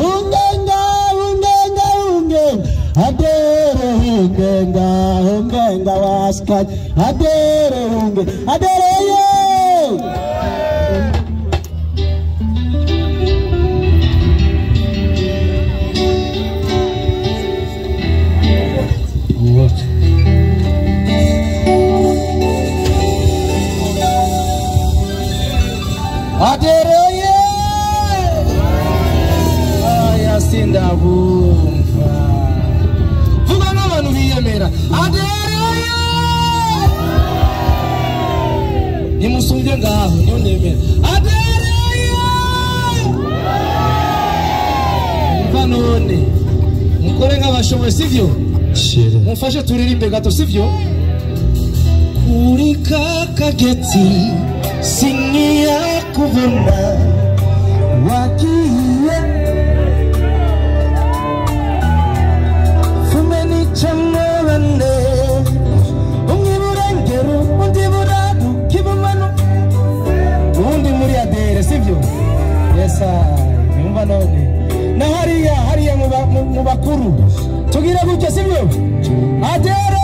ungenga adere ungenga adere ungenga waskat adere adere ye Aderoye aya sinda bumva vuga n'abantu biyemera aderoye nimusumbye ngaho niyo ndemera aderoye mva none mukore nk'abashoboye sivyo mufashe turirimbe gato sivyo kuri kakageti singia kubona wakiye fumeni chamorane ungiburengero undiburadu kibumano undi muri adere sivyo yesa yumva none na hariya mu bakuru tugira gutya sivyo adere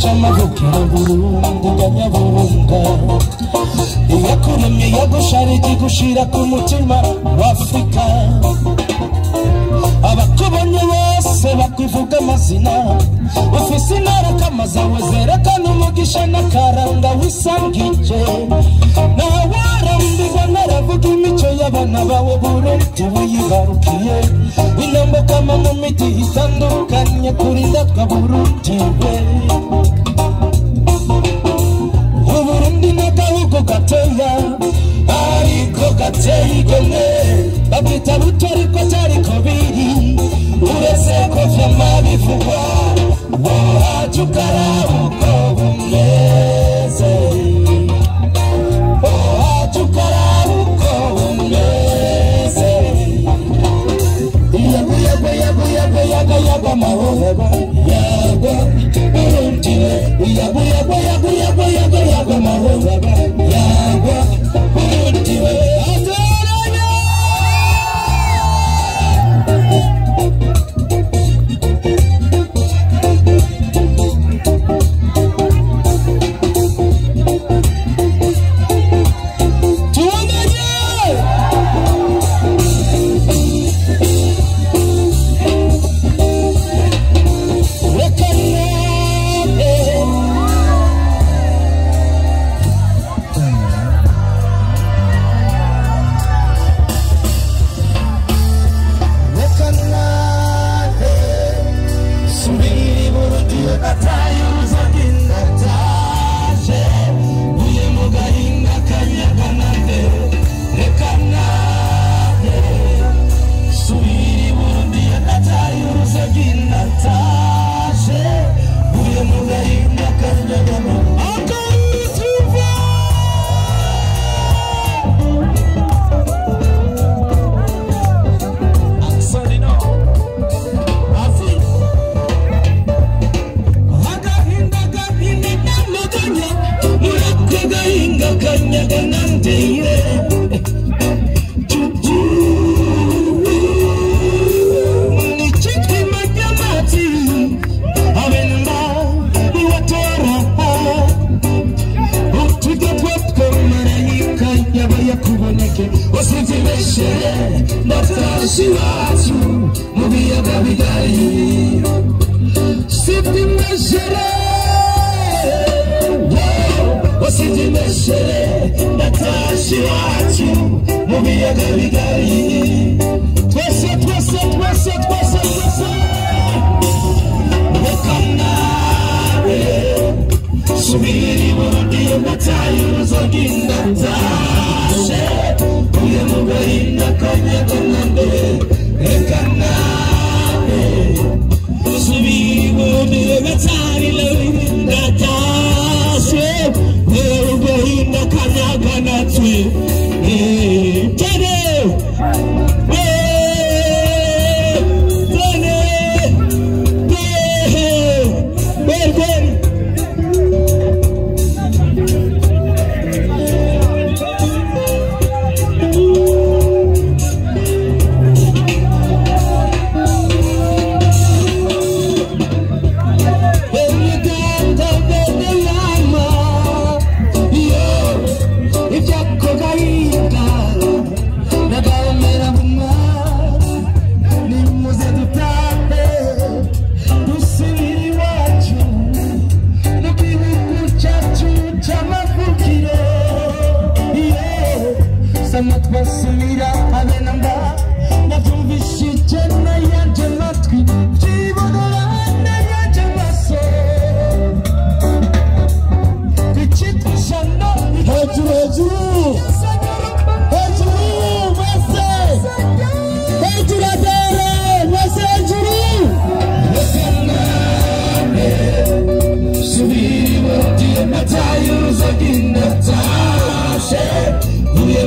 c'amavukiro Burundi ga Nyaburunga iyakuremye yagusharije gushira ku mutima w'Afrika abakubonye bose bakwivuga amazina ufise inaraka mazawe zerekana umugisha n'akaranga wisangije nawarambirwa naravuga imico y'abana bawe Burundi wiyibarukiye inambukama mu miti itandukanye kurinda twa Burundi we Uburundi n'agahugu gatoya ariko gateye igomwe babwita buto ariko atariko biri uretse ko vyama bivugwa wohaje ukaraba uko bumeze wohaje ukaraba uko bumeze yago amahoro yago Burundi yago amahoro yago Burundi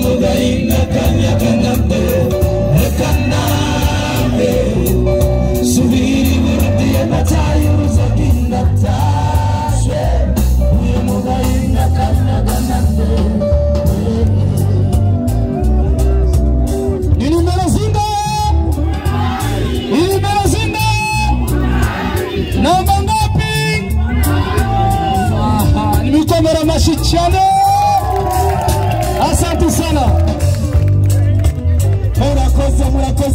Mugainga kanya kanambe, kanambe. Mashichane. Asante sana. Murakoze.